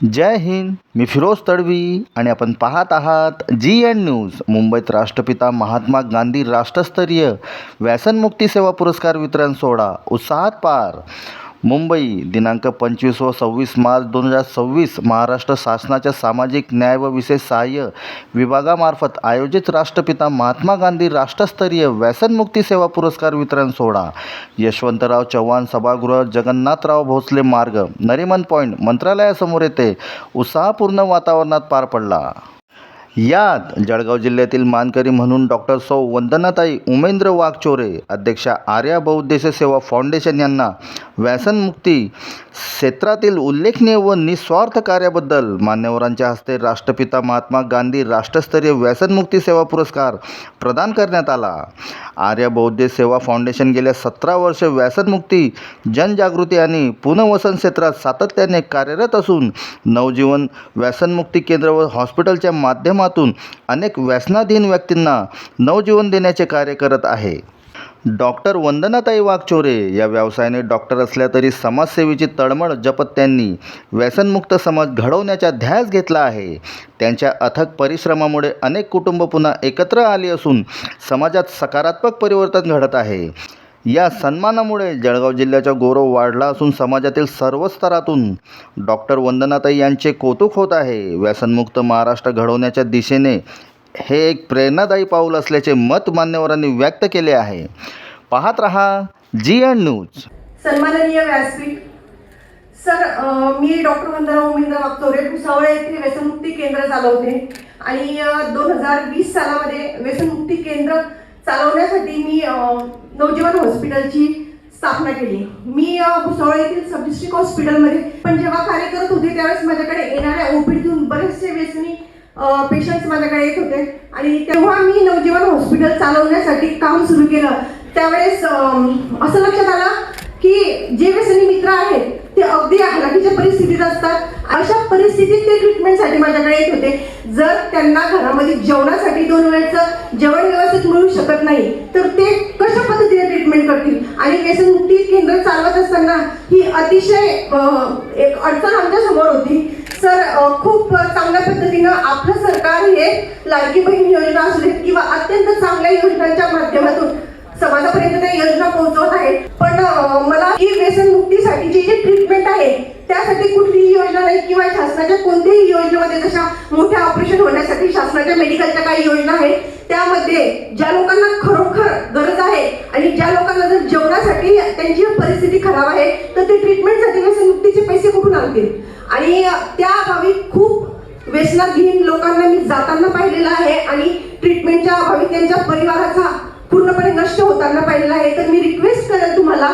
जय हिंद. मी फिरोज तडवी आणि आपण पाहत आहात GN न्यूज. मुंबईत राष्ट्रपिता महात्मा गांधी राष्ट्रस्तरीय व्यसनमुक्ती सेवा पुरस्कार वितरण सोहळा उत्साहात पार. मुंबई दिनांक 25 व 26 मार्च 2026 महाराष्ट्र शासनाच्या सामाजिक न्याय व विशेष सहाय्य विभागामार्फत आयोजित राष्ट्रपिता महात्मा गांधी राष्ट्रस्तरीय व्यसनमुक्ती सेवा पुरस्कार वितरण सोहळा यशवंतराव चव्हाण सभागृह, जगन्नाथराव भोसले मार्ग, नरिमन पॉईंट, मंत्रालयासमोर येथे उत्साहपूर्ण वातावरणात पार पडला. यात जळगाव जिल्ह्यातील मानकरी म्हणून डॉक्टर सौ वंदनाताई उमेंद्र वाघचोरे, अध्यक्षा आर्या बहुउद्देशीय सेवा फाउंडेशन यांना व्यसनमुक्ती क्षेत्रातील उल्लेखनीय व निस्वार्थ कार्याबद्दल मान्यवरांच्या हस्ते राष्ट्रपिता महात्मा गांधी राष्ट्रस्तरीय व्यसनमुक्ती सेवा पुरस्कार प्रदान करण्यात आला. आर्या बहुउद्देशीय सेवा फाउंडेशन गेल्या 17 वर्ष व्यसनमुक्ती, जनजागृती आणि पुनर्वसन क्षेत्रात सातत्याने कार्यरत असून नवजीवन व्यसनमुक्ती केंद्र व हॉस्पिटलच्या माध्यमातून अनेक व्यसनाधीन व्यक्तींना नवजीवन देण्याचे कार्य करत आहे. डॉक्टर वंदनाताई वाघचोरे या व्यवसायाने डॉक्टर असल्या तरी समाजसेवेची तळमळ जपत त्यांनी व्यसनमुक्त समाज घडवण्याचा ध्यास घेतला आहे. त्यांच्या अथक परिश्रमामुळे अनेक कुटुंब पुन्हा एकत्र आली असून समाजात सकारात्मक परिवर्तन घडत आहे. या सन्मानामुळे जळगाव जिल्ह्याचा गौरव वाढला असून समाजातील सर्व स्तरातून डॉक्टर वंदनाताई यांचे कौतुक होत आहे. व्यसनमुक्त महाराष्ट्र घडवण्याच्या दिशेने हे एक प्रेरणादायी पाऊल असल्याचे मत मान्यवरांनी व्यक्त केले आहे. पाहत रहा GN न्यूज. सन्माननीय व्यासपीठ सर, मी डॉक्टर वंदना उमेंद्र वाघचोरे भुसावळ येथे व्यसनमुक्ती केंद्र चालवते आणि 2020 सालामध्ये व्यसनमुक्ती केंद्र चालवण्यासाठी मी नवजीवन हॉस्पिटलची स्थापना केली. मी भुसावळ येथील सब डिस्ट्रिक्ट हॉस्पिटलमध्ये पण जेव्हा कार्य करत होते त्यावेळेस माझ्याकडे येणाऱ्या ओपीडीतून बरेचसे व्यसनी पेशंट्स माझ्याकडे येत होते आणि तेव्हा मी नवजीवन हॉस्पिटल चालवण्यासाठी काम सुरू केलं. त्यावेळेस असं लक्षात आलं की जे व्यसनी मित्र आहेत ते अगदी हलाखीच्या परिस्थितीत असतात. अशा परिस्थितीत ते ट्रीटमेंटसाठी माझ्याकडे येत होते. जर त्यांना घरामध्ये जेवणासाठी 2 वेळचं जेवण व्यवस्थित मिळू शकत नाही तर ते कशा पद्धतीने ट्रीटमेंट करतील. आणि व्यसनमुक्ती केंद्र चालवत असताना ही अतिशय एक अडचण आमच्या समोर होती. सर, खूप चांगल्या पद्धतीनं आपलं सरकार हे लाडकी बहीण योजना असू देत किंवा अत्यंत चांगल्या योजनांच्या माध्यमातून समाजापर्यंत त्या योजना पोहोचवत आहेत. पण मला ही व्यसनमुक्तीसाठीची जी ट्रीटमेंट आहे त्यासाठी कुठलीही योजना नाही किंवा शासनाच्या कोणत्याही योजनेमध्ये जशा मोठ्या ऑपरेशन होण्यासाठी शासनाच्या मेडिकलच्या काही योजना आहेत त्यामध्ये ज्या लोकांना खरोखर गरज आहे आणि ज्या लोकांना जर जेवणासाठी त्यांची परिस्थिती खराब आहे तर ते ट्रीटमेंटसाठी व्यसनमुक्तीचे पैसे कुठून आणतील. आणि त्या अभावी खूप व्यसनाधीन लोकांना मी जाताना पाहिलेलं आहे आणि ट्रीटमेंटच्या अभावी त्यांच्या परिवाराचा पूर्णपणे नष्ट होताना पाहिलेला आहे. तर मी रिक्वेस्ट करेन तुम्हाला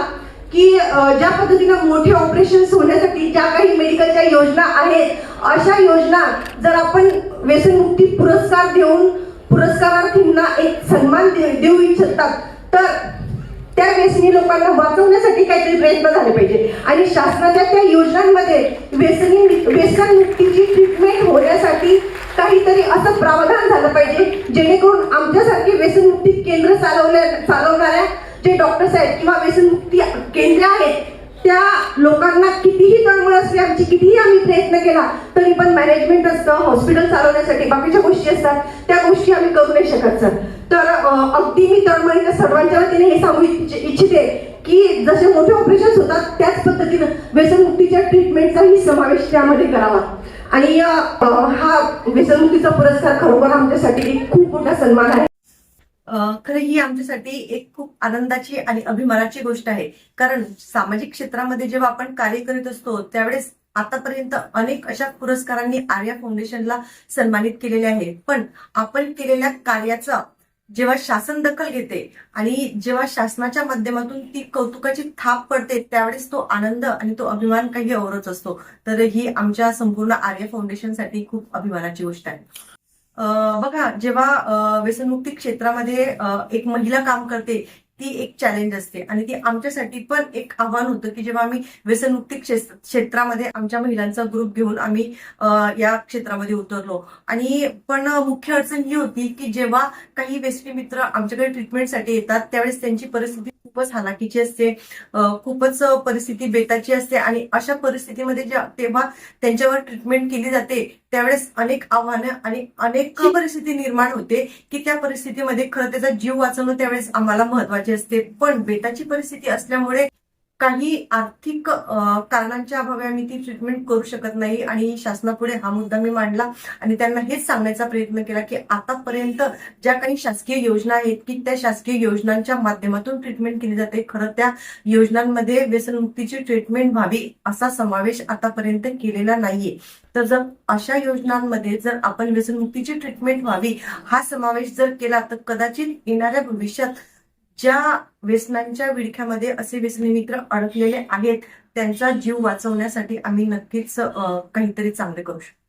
की ज्या पद्धतीनं मोठे ऑपरेशन्स होण्यासाठी ज्या काही मेडिकलच्या योजना आहेत अशा योजना जर आपण व्यसनमुक्ती पुरस्कार देऊन पुरस्कारार्थींना एक सन्मान देऊ इच्छितात तर त्या व्यसनी लोकांना वाचवण्यासाठी काहीतरी प्रयत्न झाले पाहिजे. आणि शासनाच्या त्या योजनांमध्ये व्यसनमुक्तीची ट्रीटमेंट होण्यासाठी काहीतरी असं प्रावधान झालं पाहिजे जेणेकरून आमच्यासारखे व्यसनमुक्ती केंद्र चालवणाऱ्या जे डॉक्टर्स आहेत किंवा व्यसनमुक्ती केंद्र आहेत त्या लोकांना कितीही तळमळ असली आमची, कितीही आम्ही प्रयत्न केला तरी पण मॅनेजमेंट असतं, हॉस्पिटल चालवण्यासाठी बाकीच्या गोष्टी असतात, त्या गोष्टी आम्ही करू नाही शकत सर. तर अगदी मी तळमळीने सर्वांच्या वतीने हे सांगू इच्छिते की जसे मोठे ऑपरेशन्स होतात त्याच पद्धतीनं व्यसनमुक्तीच्या ट्रीटमेंटचाही समावेश त्यामध्ये करावा. आणि हा व्यसनमुक्तीचा पुरस्कार खरोखर आमच्यासाठी एक खूप मोठा सन्मान आहे. खरं ही आमच्यासाठी एक खूप आनंदाची आणि अभिमानाची गोष्ट आहे. कारण सामाजिक क्षेत्रामध्ये जेव्हा आपण कार्य करीत असतो त्यावेळेस आतापर्यंत अनेक अशा पुरस्कारांनी आर्या फाउंडेशनला सन्मानित केलेले आहे. पण आपण केलेल्या कार्याचा जेव्हा शासन दखल घेते आणि जेव्हा शासनाच्या माध्यमातून ती कौतुकाची थाप पडते त्यावेळेस तो आनंद आणि तो अभिमान काही औरच असतो. तर ही आमच्या संपूर्ण आर्या फाउंडेशनसाठी खूप अभिमानाची गोष्ट आहे. बघा, जेव्हा व्यसनमुक्ती क्षेत्रामध्ये एक महिला काम करते ती एक चॅलेंज असते आणि ती आमच्यासाठी पण एक आव्हान होतं की जेव्हा आम्ही व्यसनमुक्ती क्षेत्रामध्ये आमच्या महिलांचा ग्रुप घेऊन आम्ही या क्षेत्रामध्ये उतरलो. आणि पण मुख्य अडचण ही होती की जेव्हा काही व्यसनी मित्र आमच्याकडे ट्रीटमेंटसाठी येतात त्यावेळेस त्यांची परिस्थिती खूपच हालाकीची असते, खूपच परिस्थिती बेताची असते आणि अशा परिस्थितीमध्ये तेव्हा त्यांच्यावर ट्रीटमेंट केली जाते त्यावेळेस अनेक आव्हानं आणि अनेक परिस्थिती निर्माण होते की त्या परिस्थितीमध्ये खरं त्याचा जीव वाचवणं त्यावेळेस आम्हाला महत्वाचे असते. पण बेताची परिस्थिती असल्यामुळे काही आर्थिक कारणांच्या अभावी आम्ही ती ट्रीटमेंट करू शकत नाही आणि शासनापुढे हा मुद्दा मी मांडला आणि त्यांना हेच सांगण्याचा प्रयत्न केला की आतापर्यंत ज्या काही शासकीय योजना आहेत की त्या शासकीय योजनांच्या माध्यमातून ट्रीटमेंट केली जाते, खरं त्या योजनांमध्ये व्यसनमुक्तीची ट्रीटमेंट व्हावी असा समावेश आतापर्यंत केलेला नाहीये. तर जर अशा योजनांमध्ये जर आपण व्यसनमुक्तीची ट्रीटमेंट व्हावी हा समावेश जर केला तर कदाचित येणाऱ्या भविष्यात ज्या व्यसनांच्या विळख्यामध्ये असे व्यसनी मित्र अडकलेले आहेत त्यांचा जीव वाचवण्यासाठी आम्ही नक्कीच काहीतरी चांगले करू शकतो.